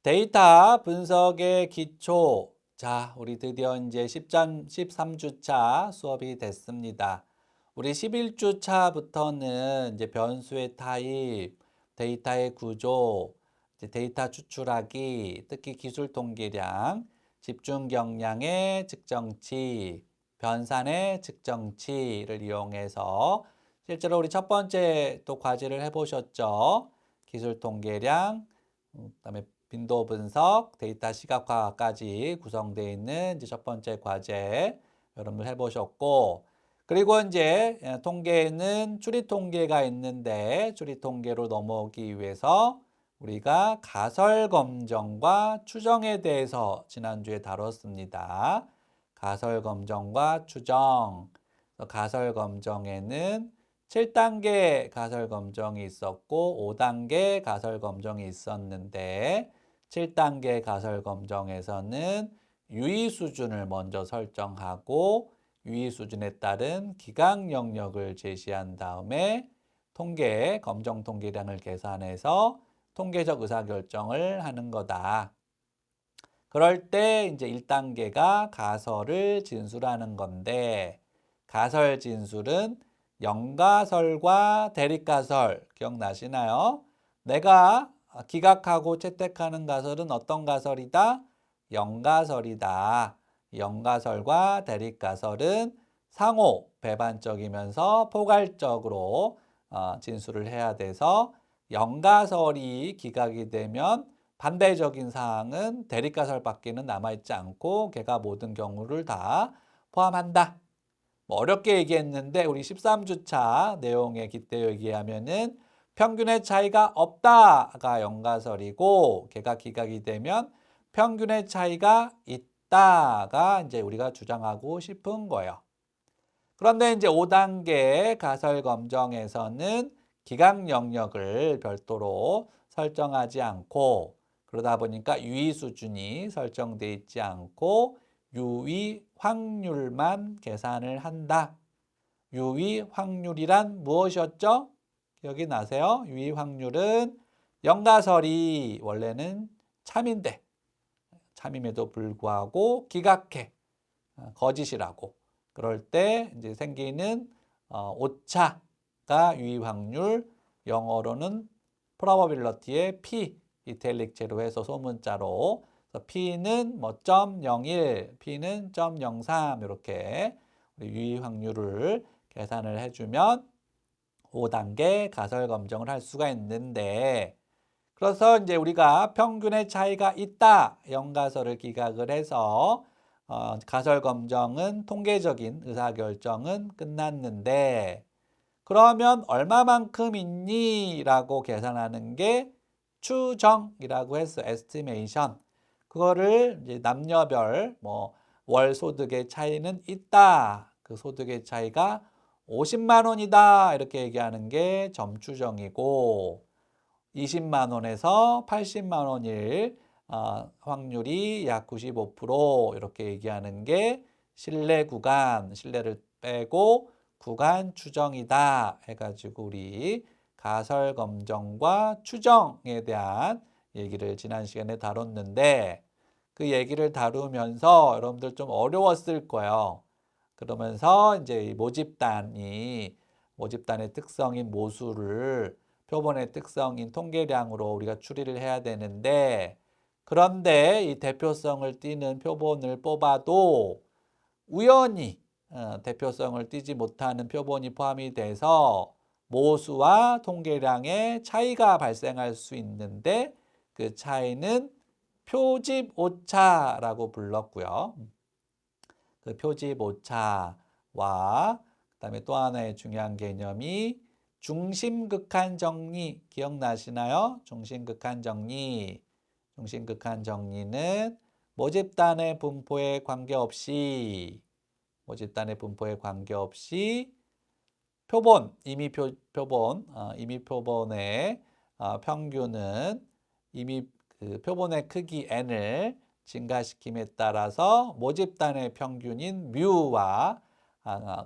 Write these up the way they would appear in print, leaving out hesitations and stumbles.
데이터 분석의 기초. 자, 우리 드디어 이제 13주차 수업이 됐습니다. 우리 11주차부터는 이제 변수의 타입, 데이터의 구조, 이제 데이터 추출하기, 특히 기술 통계량, 집중 경량의 측정치, 변산의 측정치를 이용해서 실제로 우리 첫 번째 또 과제를 해보셨죠? 기술 통계량, 그다음에 빈도 분석, 데이터 시각화까지 구성되어 있는 이제 첫 번째 과제 여러분들 해보셨고, 그리고 이제 통계에는 추리 통계가 있는데 추리 통계로 넘어오기 위해서 우리가 가설 검정과 추정에 대해서 지난주에 다뤘습니다. 가설 검정과 추정. 가설 검정에는 7단계 가설 검정이 있었고 5단계 가설 검정이 있었는데 7단계 가설 검정에서는 유의 수준을 먼저 설정하고 유의 수준에 따른 기각 영역을 제시한 다음에 검정 통계량을 계산해서 통계적 의사결정을 하는 거다. 그럴 때 이제 1단계가 가설을 진술하는 건데, 가설 진술은 영가설과 대립가설 기억나시나요? 내가 기각하고 채택하는 가설은 어떤 가설이다? 영가설이다. 영가설과 대립가설은 상호 배반적이면서 포괄적으로 진술을 해야 돼서 영가설이 기각이 되면 반대적인 사항은 대립가설밖에는 남아있지 않고 걔가 모든 경우를 다 포함한다. 뭐 어렵게 얘기했는데 우리 13주차 내용에 깃대어 얘기하면은 평균의 차이가 없다가 영가설이고 걔가 기각이 되면 평균의 차이가 있다가 이제 우리가 주장하고 싶은 거예요. 그런데 이제 5단계 가설 검정에서는 기각 영역을 별도로 설정하지 않고 그러다 보니까 유의 수준이 설정돼 있지 않고 유의 확률만 계산을 한다. 유의 확률이란 무엇이었죠? 기억이 나세요? 유의 확률은 영가설이 원래는 참인데 참임에도 불구하고 기각해. 거짓이라고. 그럴 때 이제 생기는 오차가 유의 확률, 영어로는 probability의 p 이탈릭제로 해서 소문자로 p는 뭐 0.01, p는 0.03 이렇게 유의 확률을 계산을 해주면 5단계 가설 검정을 할 수가 있는데, 그래서 이제 우리가 평균의 차이가 있다 영가설을 기각을 해서 가설 검정은 통계적인 의사결정은 끝났는데, 그러면 얼마만큼 있니? 라고 계산하는 게 추정이라고 했어. estimation. 그거를 이제 남녀별 월 소득의 차이는 있다. 그 소득의 차이가 50만 원이다. 이렇게 얘기하는 게 점추정이고 20만 원에서 80만 원일 확률이 약 95% 이렇게 얘기하는 게 신뢰 구간, 신뢰를 빼고 구간 추정이다 해가지고 우리 가설 검정과 추정에 대한 얘기를 지난 시간에 다뤘는데, 그 얘기를 다루면서 여러분들 좀 어려웠을 거예요. 그러면서 이제 이 모집단의 특성인 모수를 표본의 특성인 통계량으로 우리가 추리를 해야 되는데, 그런데 이 대표성을 띠는 표본을 뽑아도 우연히 대표성을 띠지 못하는 표본이 포함이 돼서 모수와 통계량의 차이가 발생할 수 있는데, 그 차이는 표집 오차라고 불렀고요. 그 표집 오차와 그다음에 또 하나의 중요한 개념이 중심극한 정리 기억나시나요? 중심극한 정리. 중심극한 정리는 모집단의 분포에 관계없이 표본 임의 표본의 평균은 임의 그 표본의 크기 n을 증가시킴에 따라서 모집단의 평균인 뮤와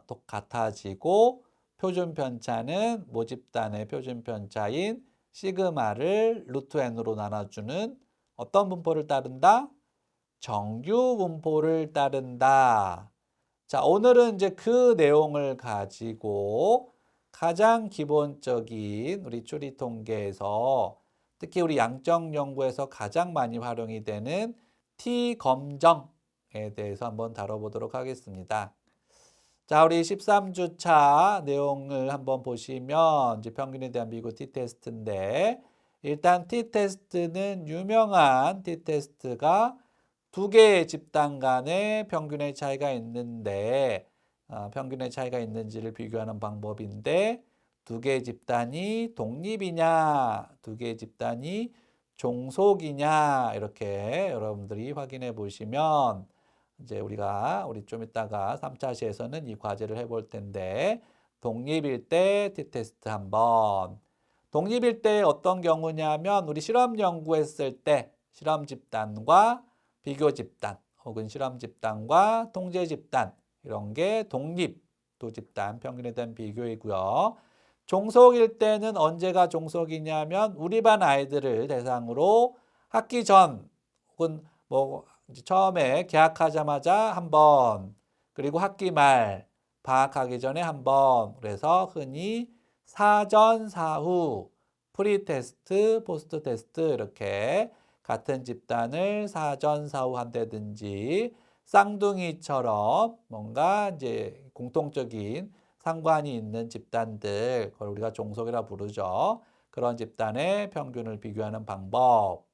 똑같아지고, 표준 편차는 모집단의 표준 편차인 시그마를 루트 n으로 나눠주는 어떤 분포를 따른다? 정규 분포를 따른다. 자, 오늘은 이제 그 내용을 가지고 가장 기본적인 우리 추리 통계에서 특히 우리 양적 연구에서 가장 많이 활용이 되는 T 검정에 대해서 한번 다뤄보도록 하겠습니다. 자, 우리 13주차 내용을 한번 보시면 이제 평균에 대한 비교 T-테스트인데 일단 T-테스트는 유명한 T-테스트가 두 개의 집단 간의 평균의 차이가 있는데 평균의 차이가 있는지를 비교하는 방법인데 두 개의 집단이 독립이냐, 두 개의 집단이 종속이냐 이렇게 여러분들이 확인해 보시면 이제 우리 좀 이따가 3차 시에서는 이 과제를 해볼 텐데 독립일 때 T-테스트 한번 독립일 때 어떤 경우냐면 우리 실험 연구했을 때 실험 집단과 비교 집단 혹은 실험 집단과 통제 집단 이런 게 독립도 집단 평균에 대한 비교이고요. 종속일 때는 언제가 종속이냐면 우리 반 아이들을 대상으로 학기 전 혹은 뭐 이제 처음에 개학하자마자 한 번, 그리고 학기 말 방학하기 전에 한 번, 그래서 흔히 사전, 사후, 프리 테스트, 포스트 테스트 이렇게 같은 집단을 사전, 사후 한다든지 쌍둥이처럼 뭔가 이제 공통적인 상관이 있는 집단들, 그걸 우리가 종속이라 부르죠. 그런 집단의 평균을 비교하는 방법.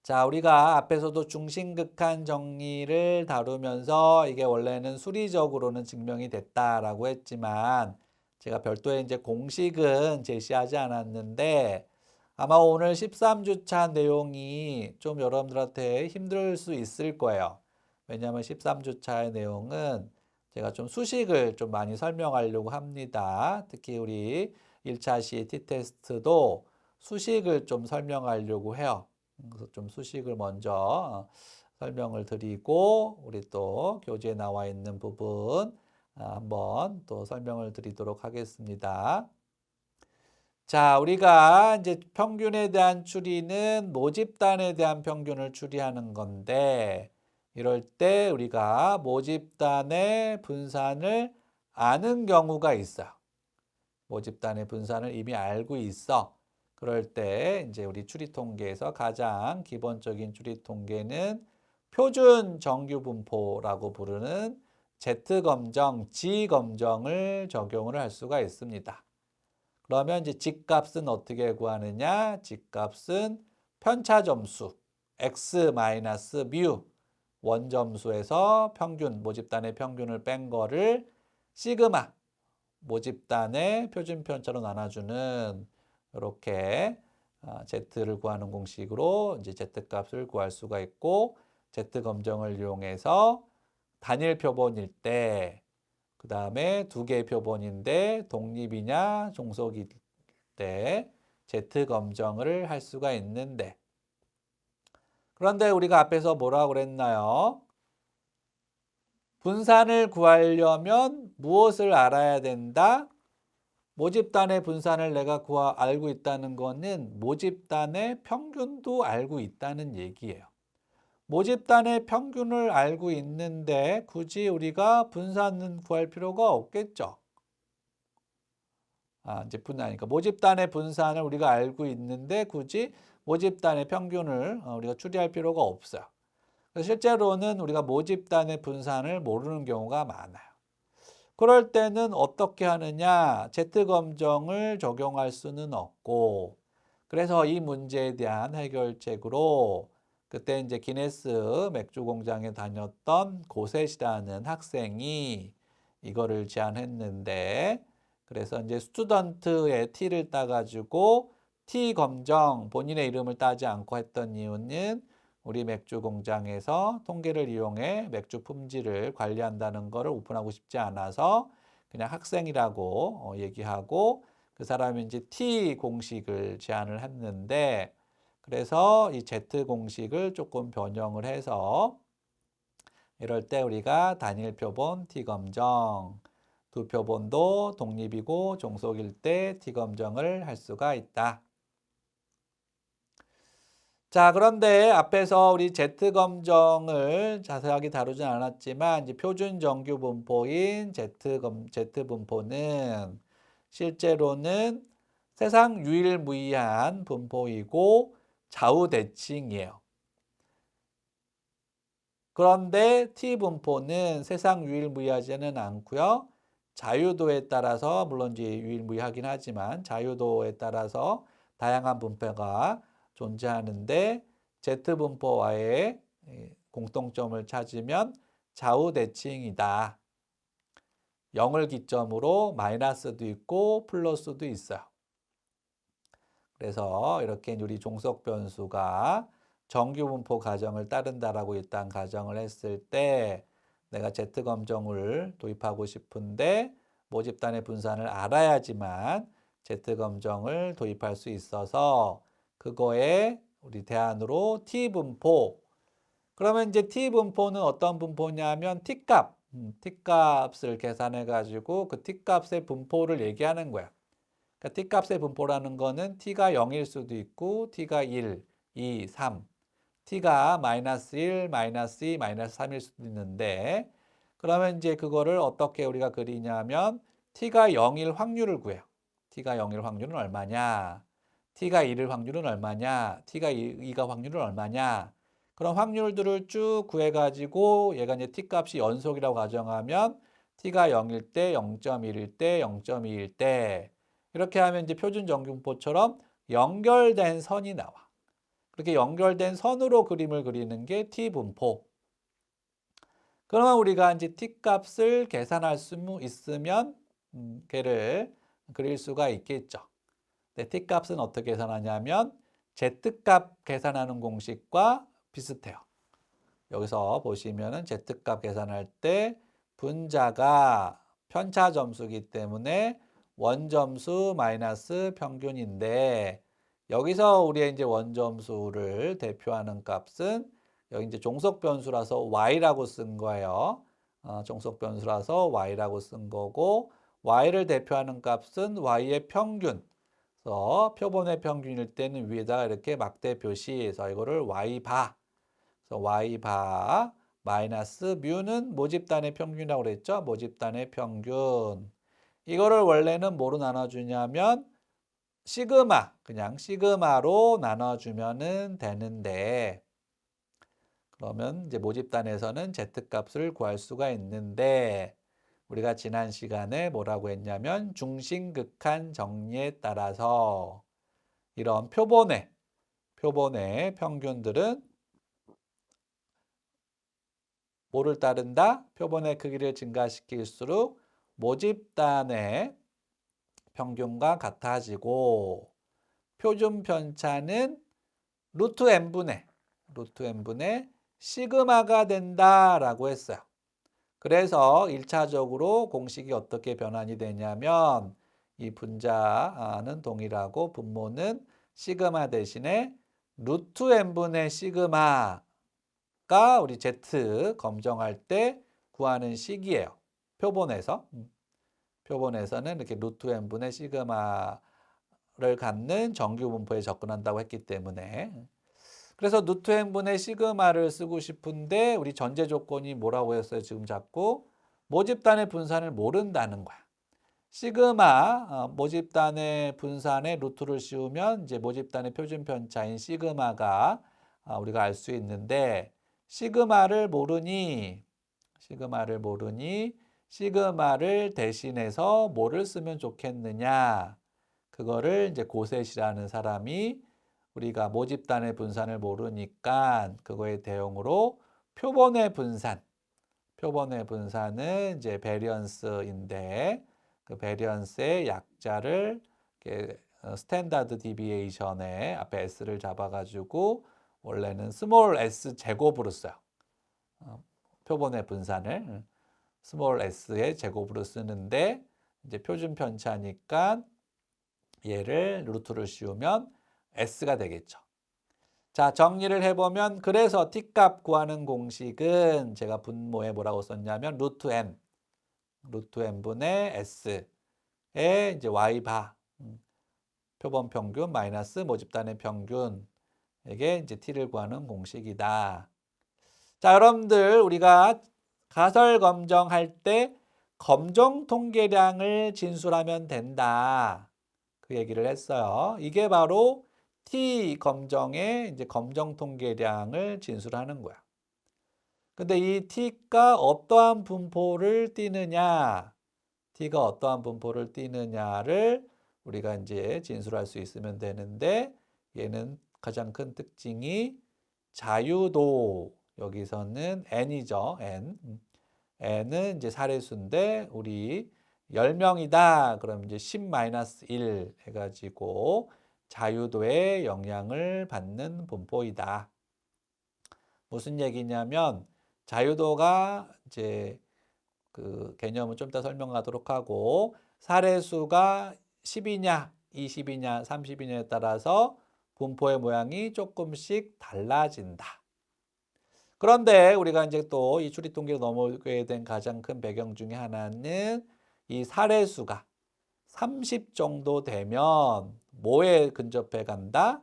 자, 우리가 앞에서도 중심극한 정리를 다루면서 이게 원래는 수리적으로는 증명이 됐다라고 했지만 제가 별도의 이제 공식은 제시하지 않았는데 아마 오늘 13주차 내용이 좀 여러분들한테 힘들 수 있을 거예요. 왜냐하면 13주차의 내용은 제가 좀 수식을 좀 많이 설명하려고 합니다. 특히 우리 1차 시 T-테스트도 수식을 좀 설명하려고 해요. 그래서 좀 수식을 먼저 설명을 드리고 우리 또 교재에 나와 있는 부분 한번 또 설명을 드리도록 하겠습니다. 자, 우리가 이제 평균에 대한 추리는 모집단에 대한 평균을 추리하는 건데 이럴 때 우리가 모집단의 분산을 아는 경우가 있어요. 모집단의 분산을 이미 알고 있어. 그럴 때 이제 우리 추리 통계에서 가장 기본적인 추리 통계는 표준 정규 분포라고 부르는 Z 검정, G 검정을 적용을 할 수가 있습니다. 그러면 이제 G값은 어떻게 구하느냐? G값은 편차 점수 x-뮤 원점수에서 평균, 모집단의 평균을 뺀 거를 시그마 모집단의 표준 편차로 나눠주는 이렇게 Z를 구하는 공식으로 이제 Z값을 구할 수가 있고 Z 검정을 이용해서 단일 표본일 때 그 다음에 두 개의 표본인데 독립이냐 종속일 때 Z 검정을 할 수가 있는데 그런데 우리가 앞에서 뭐라고 그랬나요? 분산을 구하려면 무엇을 알아야 된다? 모집단의 분산을 내가 알고 있다는 것은 모집단의 평균도 알고 있다는 얘기예요. 모집단의 평균을 알고 있는데 굳이 우리가 분산은 구할 필요가 없겠죠. 그러니까 모집단의 분산을 우리가 알고 있는데 굳이 모집단의 평균을 우리가 추리할 필요가 없어요. 그래서 실제로는 우리가 모집단의 분산을 모르는 경우가 많아요. 그럴 때는 어떻게 하느냐? Z검정을 적용할 수는 없고 그래서 이 문제에 대한 해결책으로 그때 이제 기네스 맥주 공장에 다녔던 고셋이라는 학생이 이거를 제안했는데 그래서 이제 스튜던트의 T를 따가지고 T 검정 본인의 이름을 따지 않고 했던 이유는 우리 맥주 공장에서 통계를 이용해 맥주 품질을 관리한다는 것을 오픈하고 싶지 않아서 그냥 학생이라고 얘기하고 그 사람이 이제 T 공식을 제안을 했는데 그래서 이 Z 공식을 조금 변형을 해서 이럴 때 우리가 단일 표본 T 검정 두 표본도 독립이고 종속일 때 T 검정을 할 수가 있다. 자, 그런데 앞에서 우리 Z 검정을 자세하게 다루진 않았지만 이제 표준 정규 분포인 Z 분포는 실제로는 세상 유일무이한 분포이고 좌우대칭이에요. 그런데 T 분포는 세상 유일무이하지는 않고요. 자유도에 따라서 물론 이제 유일무이하긴 하지만 자유도에 따라서 다양한 분포가 존재하는데 Z 분포와의 공통점을 찾으면 좌우대칭이다. 0을 기점으로 마이너스도 있고 플러스도 있어요. 그래서 이렇게 우리 종속 변수가 정규 분포 가정을 따른다라고 일단 가정을 했을 때 내가 Z 검정을 도입하고 싶은데 모집단의 분산을 알아야지만 Z 검정을 도입할 수 있어서 그거에 우리 대안으로 T 분포. 그러면 이제 T 분포는 어떤 분포냐면 T값, T값을 계산해 가지고 그 T값의 분포를 얘기하는 거야. 그러니까 T값의 분포라는 거는 T가 0일 수도 있고 T가 1, 2, 3, T가 마이너스 1, 마이너스 2, 마이너스 3일 수도 있는데 그러면 이제 그거를 어떻게 우리가 그리냐면 T가 0일 확률을 구해요. T가 0일 확률은 얼마냐? T가 1일 확률은 얼마냐? T가 2가 확률은 얼마냐? 그런 확률들을 쭉 구해가지고 얘가 이제 T값이 연속이라고 가정하면 T가 0일 때, 0.1일 때, 0.2일 때 이렇게 하면 이제 표준 정규분포처럼 연결된 선이 나와. 그렇게 연결된 선으로 그림을 그리는 게 T분포. 그러면 우리가 이제 T값을 계산할 수 있으면 걔를 그릴 수가 있겠죠. 근데 T값은 어떻게 계산하냐면 Z값 계산하는 공식과 비슷해요. 여기서 보시면은 Z값 계산할 때 분자가 편차 점수이기 때문에 원점수 마이너스 평균인데 여기서 우리의 이제 원점수를 대표하는 값은 여기 이제 종속 변수라서 y라고 쓴 거예요. 종속 변수라서 y라고 쓴 거고 y를 대표하는 값은 y의 평균. 그래서 표본의 평균일 때는 위에다가 이렇게 막대 표시해서 이거를 y바. 그래서 y바 마이너스 뮤는 모집단의 평균이라고 그랬죠. 모집단의 평균. 이거를 원래는 뭐로 나눠주냐면 시그마, 그냥 시그마로 나눠주면은 되는데 그러면 이제 모집단에서는 Z값을 구할 수가 있는데 우리가 지난 시간에 뭐라고 했냐면 중심극한 정리에 따라서 이런 표본의 평균들은 뭐를 따른다? 표본의 크기를 증가시킬수록 모집단의 평균과 같아지고 표준 편차는 루트 n분의 시그마가 된다라고 했어요. 그래서 1차적으로 공식이 어떻게 변환이 되냐면 이 분자는 동일하고 분모는 시그마 대신에 루트 n분의 시그마가 우리 Z 검정할 때 구하는 식이에요. 표본에서. 표본에서는 이렇게 루트 n분의 시그마를 갖는 정규 분포에 접근한다고 했기 때문에 그래서 루트 n분의 시그마를 쓰고 싶은데 우리 전제 조건이 뭐라고 했어요? 지금 자꾸 모집단의 분산을 모른다는 거야. 시그마 모집단의 분산에 루트를 씌우면 이제 모집단의 표준 편차인 시그마가 우리가 알 수 있는데 시그마를 모르니 시그마를 대신해서 뭐를 쓰면 좋겠느냐? 그거를 이제 고셋이라는 사람이 우리가 모집단의 분산을 모르니까 그거에 대용으로 표본의 분산은 이제 베리언스인데 그 베리언스의 약자를 스탠다드 디비에이션에 앞에 s를 잡아가지고 원래는 스몰 s 제곱으로 써요. 표본의 분산을 스몰 s의 제곱으로 쓰는데 이제 표준 편차니까 얘를 루트를 씌우면 s가 되겠죠. 자, 정리를 해보면 그래서 t값 구하는 공식은 제가 분모에 뭐라고 썼냐면 루트 n분의 s에 이제 y바 표본 평균 마이너스 모집단의 평균 이게 이제 t를 구하는 공식이다. 자, 여러분들 우리가 가설 검정할 때 검정 통계량을 진술하면 된다. 그 얘기를 했어요. 이게 바로 t 검정의 이제 검정 통계량을 진술하는 거야. 근데 이 t가 어떠한 분포를 띠느냐, t가 어떠한 분포를 띠느냐를 우리가 이제 진술할 수 있으면 되는데, 얘는 가장 큰 특징이 자유도, 여기서는 n이죠, n. n은 이제 사례수인데 우리 10명이다. 그럼 이제 10-1 해가지고 자유도에 영향을 받는 분포이다. 무슨 얘기냐면 자유도가 이제 그 개념은 좀 이따 설명하도록 하고, 사례수가 10이냐, 20이냐, 30이냐에 따라서 분포의 모양이 조금씩 달라진다. 그런데 우리가 이제 또 이 추리 통계로 넘어오게 된 가장 큰 배경 중에 하나는 이 사례수가 30 정도 되면 뭐에 근접해 간다?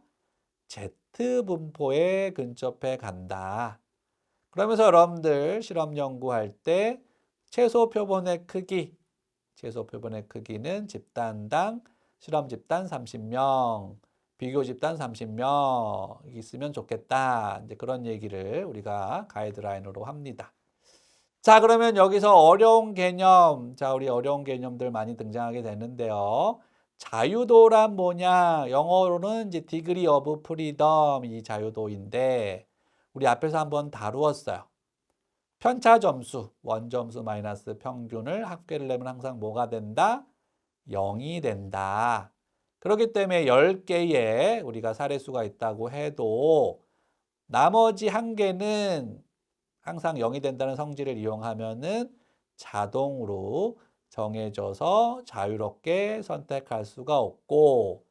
Z분포에 근접해 간다. 그러면서 여러분들 실험 연구할 때 최소 표본의 크기는 집단당 실험 집단 30명, 비교 집단 30명 있으면 좋겠다. 이제 그런 얘기를 우리가 가이드라인으로 합니다. 자, 그러면 여기서 어려운 개념, 자, 우리 어려운 개념들 많이 등장하게 되는데요. 자유도란 뭐냐? 영어로는 이제 degree of freedom, 이 자유도인데 우리 앞에서 한번 다루었어요. 편차 점수, 원점수 마이너스 평균을 합계를 내면 항상 뭐가 된다? 0이 된다. 그렇기 때문에 10개의 우리가 사례수가 있다고 해도 나머지 1개는 항상 0이 된다는 성질을 이용하면은 자동으로 정해져서 자유롭게 선택할 수가 없고,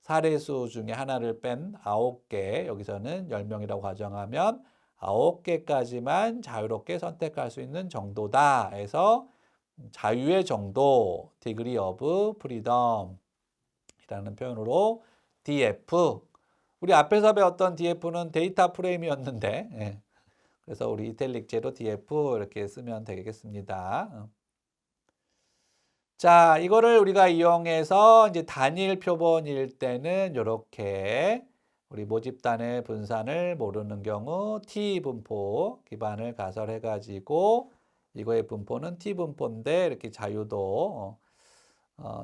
사례수 중에 하나를 뺀 9개, 여기서는 10명이라고 가정하면 9개까지만 자유롭게 선택할 수 있는 정도다 해서 자유의 정도, degree of freedom 이라는 표현으로 DF, 우리 앞에서 배웠던 DF는 데이터 프레임이었는데, 예. 그래서 우리 이탈릭제로 DF 이렇게 쓰면 되겠습니다. 자, 이거를 우리가 이용해서 이제 단일 표본일 때는 이렇게 우리 모집단의 분산을 모르는 경우 T 분포 기반을 가설해 가지고 이거의 분포는 T 분포인데 이렇게 자유도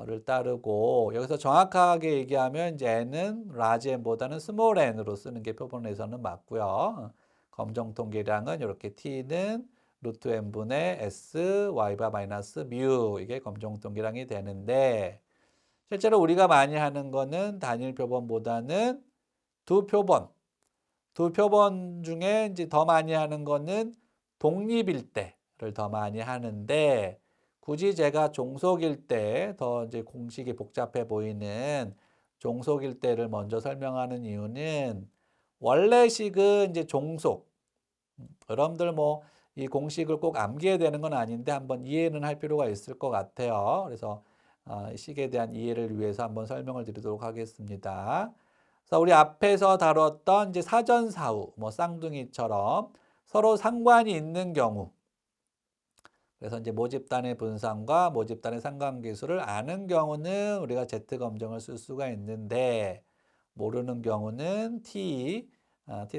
를 따르고, 여기서 정확하게 얘기하면 이제 n은 large n보다는 small n으로 쓰는 게 표본에서는 맞고요. 검정 통계량은 이렇게 t는 루트 n분의 s y바 마이너스 뮤, 이게 검정 통계량이 되는데, 실제로 우리가 많이 하는 거는 단일 표본보다는 두 표본 중에 이제 더 많이 하는 거는 독립일 때를 더 많이 하는데, 굳이 제가 종속일 때 더 이제 공식이 복잡해 보이는 종속일 때를 먼저 설명하는 이유는, 원래식은 이제 종속. 여러분들 뭐 이 공식을 꼭 암기해야 되는 건 아닌데 한번 이해는 할 필요가 있을 것 같아요. 그래서 식에 대한 이해를 위해서 한번 설명을 드리도록 하겠습니다. 그래서 우리 앞에서 다뤘던 이제 사전사후, 뭐 쌍둥이처럼 서로 상관이 있는 경우, 그래서 이제 모집단의 분산과 모집단의 상관계수를 아는 경우는 우리가 Z 검정을 쓸 수가 있는데, 모르는 경우는 T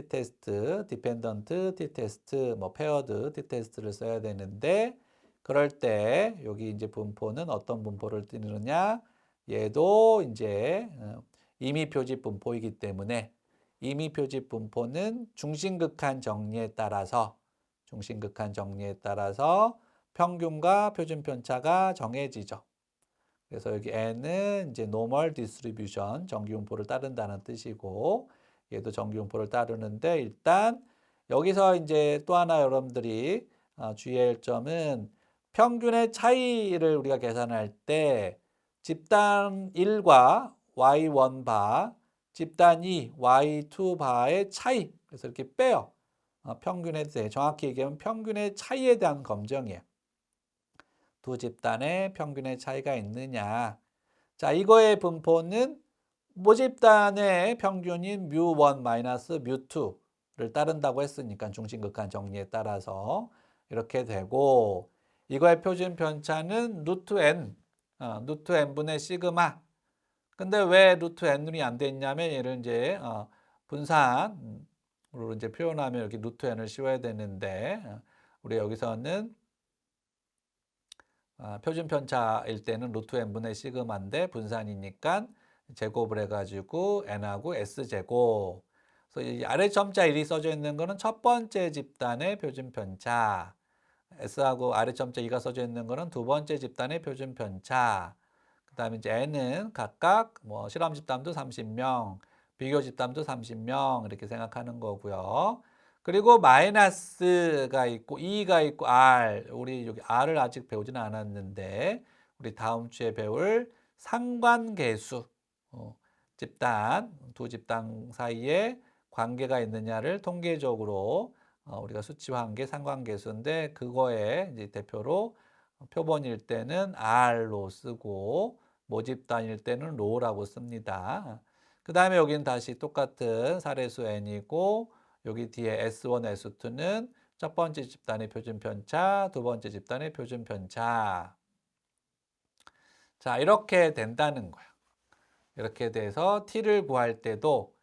테스트, 디펜던트 T 테스트, 뭐 페어드 T 테스트를 써야 되는데, 그럴 때 여기 이제 분포는 어떤 분포를 띠느냐? 얘도 이제 임의 표집 분포이기 때문에 임의 표집 분포는 중심극한 정리에 따라서 평균과 표준 편차가 정해지죠. 그래서 여기 n은 이제 normal distribution, 정기분포를 따른다는 뜻이고, 얘도 정기분포를 따르는데, 일단 여기서 이제 또 하나 여러분들이 주의해야 할 점은, 평균의 차이를 우리가 계산할 때 집단 1과 y1바, 집단 2, y2바의 차이, 그래서 이렇게 빼요. 평균에 대해, 정확히 얘기하면 평균의 차이에 대한 검정이에요. 두 집단의 평균의 차이가 있느냐. 자, 이거의 분포는 모집단의 평균인 뮤1 마이너스 뮤2를 따른다고 했으니까 중심극한 정리에 따라서 이렇게 되고 이거의 표준 편차는 루트 n, 루트 n분의 시그마. 근데 왜 루트 n이 안 됐냐면 얘를 이제 분산으로 이제 표현하면 이렇게 루트 n을 씌워야 되는데 우리 여기서는 표준 편차일 때는 루트 n분의 시그마인데 분산이니까 제곱을 해가지고 n하고 s제곱. 그래서 이 아래 점자 1이 써져 있는 거는 첫 번째 집단의 표준 편차. s하고 아래 점자 2가 써져 있는 거는 두 번째 집단의 표준 편차. 그다음에 이제 n은 각각 뭐 실험 집단도 30명, 비교 집단도 30명 이렇게 생각하는 거고요. 그리고 마이너스가 있고 2가 있고 r, 우리 여기 r을 아직 배우지는 않았는데 우리 다음 주에 배울 상관계수, 집단, 두 집단 사이에 관계가 있느냐를 통계적으로 우리가 수치화한 게 상관계수인데 그거에 이제 대표로 표본일 때는 r로 쓰고 모집단일 때는 로라고 씁니다. 그 다음에 여기는 다시 똑같은 사례수 n이고 여기 뒤에 S1, S2는 첫 번째 집단의 표준 편차, 두 번째 집단의 표준 편차. 자, 이렇게 된다는 거야. 이렇게 돼서 t를 구할 때도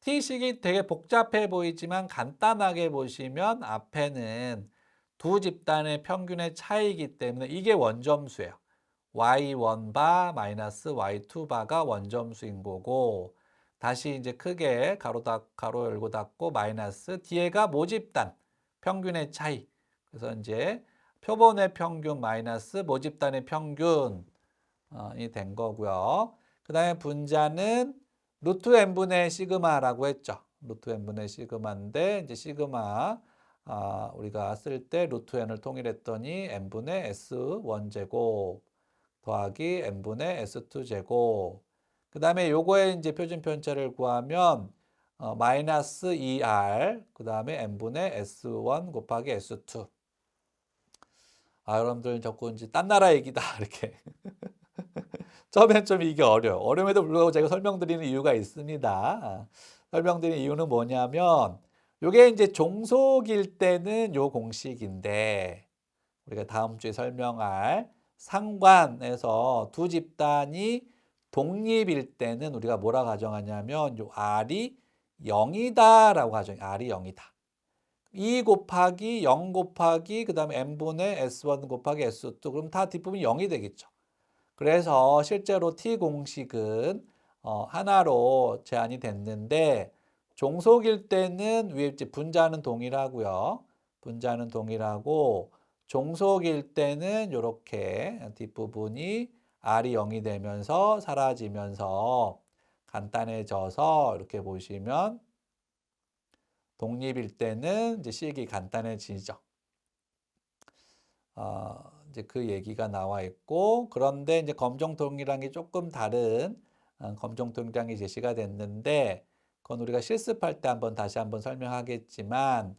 t식이 되게 복잡해 보이지만 간단하게 보시면 앞에는 두 집단의 평균의 차이이기 때문에 이게 원점수예요. y1바 마이너스 y2바가 원점수인 거고 다시 이제 크게 가로 열고 닫고 마이너스 뒤에가 모집단 평균의 차이. 그래서 이제 표본의 평균 마이너스 모집단의 평균이 된 거고요. 그 다음에 분자는 루트 n분의 시그마라고 했죠. 루트 n분의 시그마인데 이제 시그마 우리가 쓸 때 루트 n을 통일했더니 n분의 s1제곱 더하기 n분의 s2제곱. 그 다음에 요거의 이제 표준 편차를 구하면 마이너스 2r 그 다음에 n분의 s1 곱하기 s2. 여러분들 자꾸 이제 딴 나라 얘기다 이렇게. 처음엔 좀 이게 어려워. 어려움에도 불구하고 제가 설명드리는 이유가 있습니다. 설명드리는 이유는 뭐냐면 요게 이제 종속일 때는 요 공식인데 우리가 다음 주에 설명할 상관에서 두 집단이 독립일 때는 우리가 뭐라 가정하냐면 요 R이 0이다라고 가정해. R이 0이다. 2 곱하기 0 곱하기 그 다음에 n분의 S1 곱하기 S2 그럼 다 뒷부분이 0이 되겠죠. 그래서 실제로 t 공식은 하나로 제한이 됐는데 종속일 때는 위에 분자는 동일하고요. 분자는 동일하고 종속일 때는 이렇게 뒷부분이 r이 0이 되면서 사라지면서 간단해져서 이렇게 보시면 독립일 때는 이제 식이 간단해지죠. 이제 그 얘기가 나와 있고 그런데 이제 검정 동일항이 조금 다른 검정 동일항이 제시가 됐는데 그건 우리가 실습할 때 다시 한번 설명하겠지만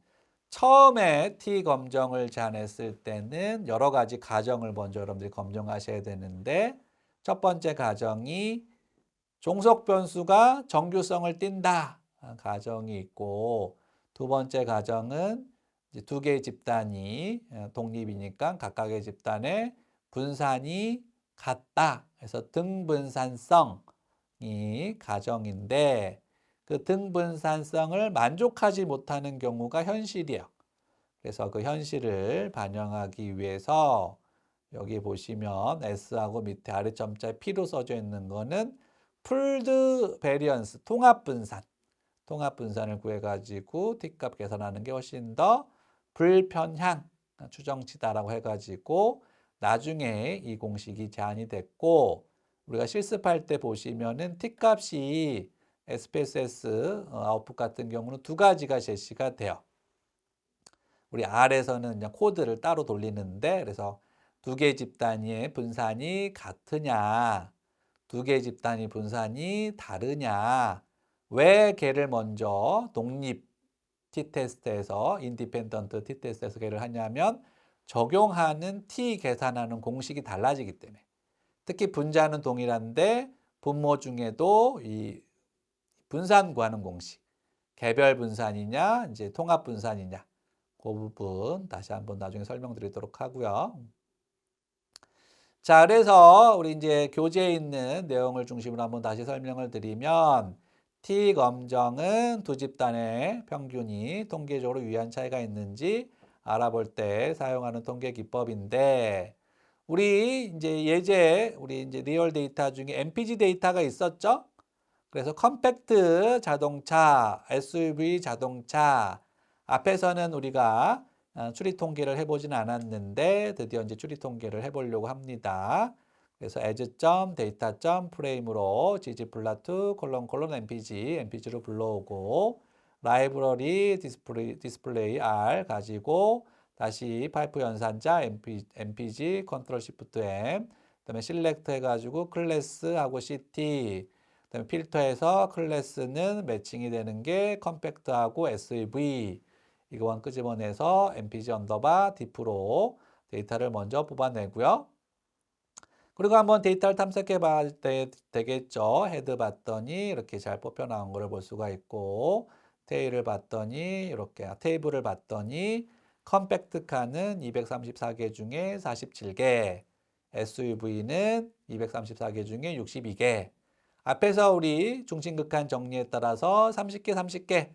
처음에 t 검정을 제안했을 때는 여러 가지 가정을 먼저 여러분들이 검증하셔야 되는데 첫 번째 가정이 종속 변수가 정규성을 띈다 가정이 있고 두 번째 가정은 이제 두 개의 집단이 독립이니까 각각의 집단의 분산이 같다. 그래서 등분산성이 가정인데 그 등분산성을 만족하지 못하는 경우가 현실이에요. 그래서 그 현실을 반영하기 위해서 여기 보시면 S하고 밑에 아래점자에 P로 써져 있는 거는 풀드 베리언스 통합분산. 통합분산을 구해가지고 t값 계산하는 게 훨씬 더 불편향 추정치다라고 해가지고 나중에 이 공식이 제안이 됐고 우리가 실습할 때 보시면은 t값이 SPSS 아웃풋 같은 경우는 두 가지가 제시가 돼요. 우리 R에서는 그냥 코드를 따로 돌리는데 그래서 두 개 집단의 분산이 같으냐 두 개 집단의 분산이 다르냐 왜 걔를 먼저 독립 t-테스트에서 인디펜던트 t-테스트에서 걔를 하냐면 적용하는 t 계산하는 공식이 달라지기 때문에 특히 분자는 동일한데 분모 중에도 이 분산 구하는 공식, 개별 분산이냐, 이제 통합 분산이냐, 그 부분 다시 한번 나중에 설명드리도록 하고요. 자, 그래서 우리 이제 교재에 있는 내용을 중심으로 한번 다시 설명을 드리면 T 검정은 두 집단의 평균이 통계적으로 유의한 차이가 있는지 알아볼 때 사용하는 통계 기법인데 우리 이제 리얼 데이터 중에 MPG 데이터가 있었죠? 그래서 컴팩트 자동차, SUV 자동차 앞에서는 우리가 추리 통계를 해보진 않았는데 드디어 이제 추리 통계를 해보려고 합니다. 그래서 as.data.frame으로 ggplot :MPG로 불러오고 라이브러리 디스플레이 R 가지고 다시 파이프 연산자 MPG 컨트롤 시프트 M 그다음에 select 해가지고 클래스하고 CT 그다음에 필터에서 클래스는 매칭이 되는 게 컴팩트하고 SUV 이거만 끄집어내서 MPG 언더바 diff로 데이터를 먼저 뽑아내고요. 그리고 한번 데이터를 탐색해 봐야 되겠죠. 헤드 봤더니 이렇게 잘 뽑혀 나온 거를 볼 수가 있고 테일을 봤더니 이렇게 테이블을 봤더니 컴팩트 칸은 234개 중에 47개, SUV는 234개 중에 62개. 앞에서 우리 중심극한 정리에 따라서 30개, 30개.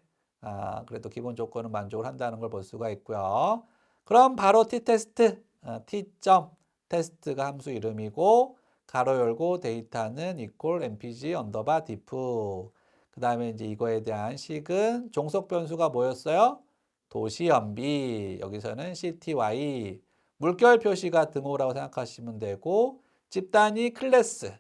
그래도 기본 조건은 만족을 한다는 걸 볼 수가 있고요. 그럼 바로 T-테스트, T.점 테스트가 함수 이름이고 가로 열고 데이터는 equal mpg 언더바 diff. 그 다음에 이제 이거에 대한 식은 종속 변수가 뭐였어요? 도시 연비. 여기서는 cty. 물결 표시가 등호라고 생각하시면 되고 집단이 클래스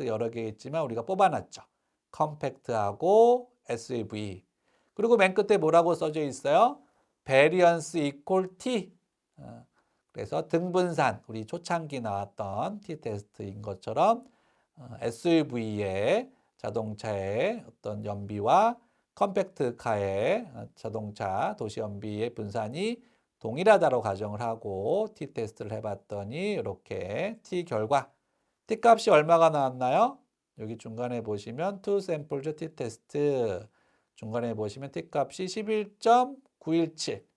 여러 개 있지만 우리가 뽑아놨죠. 컴팩트하고 SUV. 그리고 맨 끝에 뭐라고 써져 있어요? variance equal t. 그래서 등분산, 우리 초창기 나왔던 T-테스트인 것처럼 SUV의 자동차의 어떤 연비와 컴팩트카의 자동차 도시 연비의 분산이 동일하다고 가정을 하고 T-테스트를 해봤더니 이렇게 T 결과 T 값이 얼마가 나왔나요? 여기 중간에 보시면 two samples T-테스트 중간에 보시면 T 값이 11.917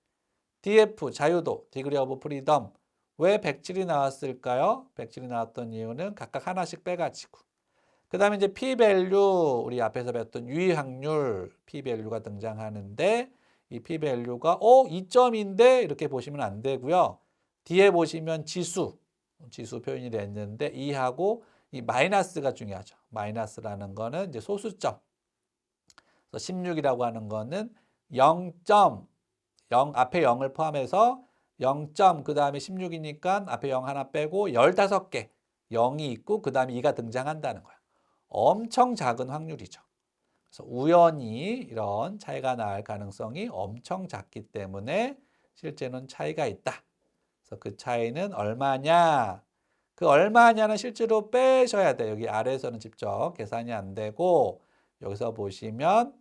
DF 자유도 디그리 오브 프리덤 왜 107이 나왔을까요? 107이 나왔던 이유는 각각 하나씩 빼가지고 그 다음에 이제 p-밸류 우리 앞에서 배웠던 유의 확률 p-밸류가 등장하는데 이 p-밸류가 2점인데 이렇게 보시면 안 되고요. 뒤에 보시면 지수 표현이 됐는데 2하고 이 마이너스가 중요하죠. 마이너스라는 거는 이제 소수점. 그래서 16이라고 하는 거는 0점 0 앞에 0을 포함해서 0점 그 다음에 16이니까 앞에 0 하나 빼고 15개 0이 있고 그 다음에 2가 등장한다는 거야. 엄청 작은 확률이죠. 그래서 우연히 이런 차이가 날 가능성이 엄청 작기 때문에 실제는 차이가 있다. 그래서 그 차이는 얼마냐? 그 얼마냐는 실제로 빼셔야 돼요. 여기 아래에서는 직접 계산이 안 되고 여기서 보시면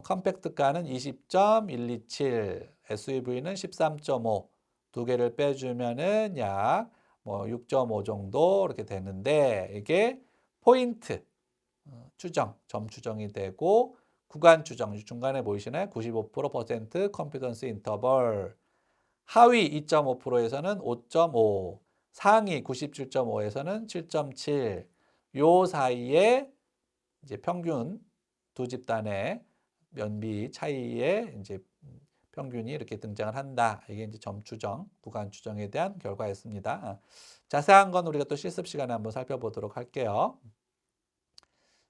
컴팩트가는 20.127, SUV는 13.5, 두 개를 빼주면은 약 뭐 6.5 정도 이렇게 되는데 이게 포인트 추정, 점 추정이 되고 구간 추정, 중간에 보이시나요? 95% 컨피던스 인터벌, 하위 2.5%에서는 5.5, 상위 97.5에서는 7.7, 요 사이에 이제 평균 두 집단의 연비 차이에 이제 평균이 이렇게 등장을 한다. 이게 이제 점 추정, 구간 추정에 대한 결과였습니다. 자세한 건 우리가 또 실습 시간에 한번 살펴보도록 할게요.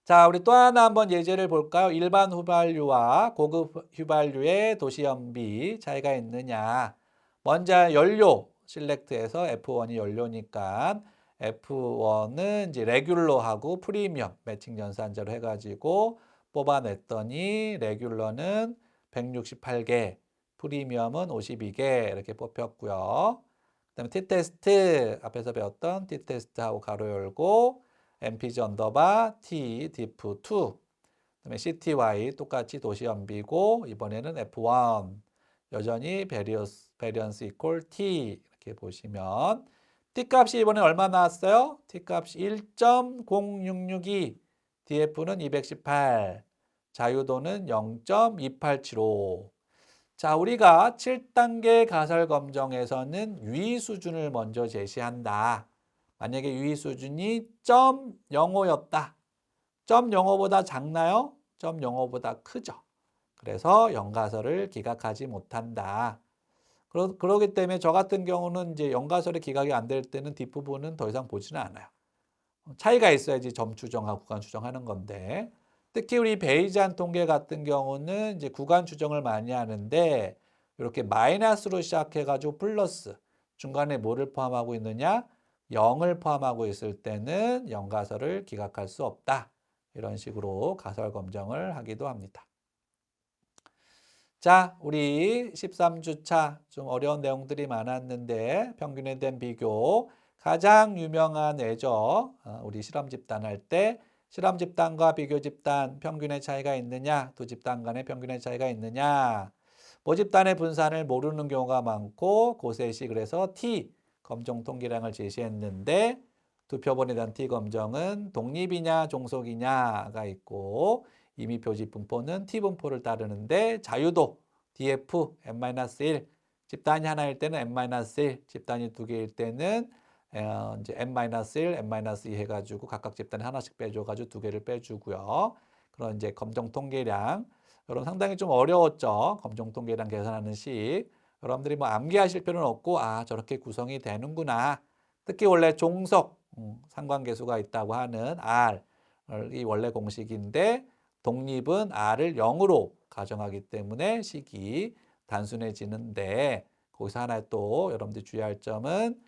자, 우리 또 하나 한번 예제를 볼까요? 일반 휘발유와 고급 휘발유의 도시 연비 차이가 있느냐. 먼저 연료 실렉트에서 F1이 연료니까 F1은 이제 레귤러하고 프리미엄 매칭 연산자로 해가지고 뽑아냈더니 레귤러는 168개, 프리미엄은 52개 이렇게 뽑혔고요. 그다음에 T-테스트 앞에서 배웠던 T-테스트하고 가로 열고 MPG 언더바 T diff 2 그다음에 CTY 똑같이 도시 연비고 이번에는 F1 여전히 variance equal T 이렇게 보시면 t값이 이번에 얼마 나왔어요? t값이 1.0662, df는 218, 자유도는 0.2875. 자, 우리가 7단계 가설 검정에서는 유의 수준을 먼저 제시한다. 만약에 유의 수준이 0.05였다. 0.05보다 작나요? 0.05보다 크죠. 그래서 영가설을 기각하지 못한다. 그러기 때문에 저 같은 경우는 이제 영가설의 기각이 안 될 때는 뒷부분은 더 이상 보지는 않아요. 차이가 있어야지 점 추정하고 구간 추정하는 건데, 특히 우리 베이지안 통계 같은 경우는 이제 구간 추정을 많이 하는데, 이렇게 마이너스로 시작해가지고 플러스, 중간에 뭐를 포함하고 있느냐? 0을 포함하고 있을 때는 영가설을 기각할 수 없다. 이런 식으로 가설 검정을 하기도 합니다. 자, 우리 13주차 좀 어려운 내용들이 많았는데 평균에 대한 비교, 가장 유명한 예죠. 우리 실험 집단 할 때 실험 집단과 비교 집단 평균의 차이가 있느냐, 두 집단 간의 평균의 차이가 있느냐. 모집단의 분산을 모르는 경우가 많고 고셋이 그래서 T 검정 통계량을 제시했는데 두 표본에 대한 T 검정은 독립이냐 종속이냐가 있고, 이미 표지 분포는 T 분포를 따르는데 자유도 DF n-1, 집단이 하나일 때는 n-1, 집단이 두 개일 때는 이제 n-1, n-2 해가지고 각각 집단에 하나씩 빼줘가지고 두 개를 빼주고요. 그런 이제 검정 통계량, 여러분 상당히 좀 어려웠죠. 검정 통계량 계산하는 식. 여러분들이 뭐 암기하실 필요는 없고 저렇게 구성이 되는구나. 특히 원래 종속 상관계수가 있다고 하는 R이 원래 공식인데 독립은 R을 0으로 가정하기 때문에 식이 단순해지는데, 거기서 하나 또 여러분들이 주의할 점은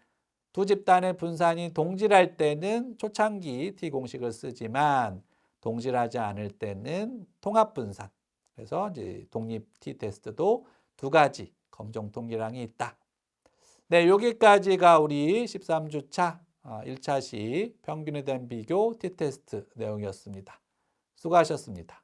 두 집단의 분산이 동질할 때는 초창기 T 공식을 쓰지만 동질하지 않을 때는 통합 분산. 그래서 이제 독립 T 테스트도 두 가지 검정 통계량이 있다. 네, 여기까지가 우리 13주차 1차시 평균에 대한 비교 T 테스트 내용이었습니다. 수고하셨습니다.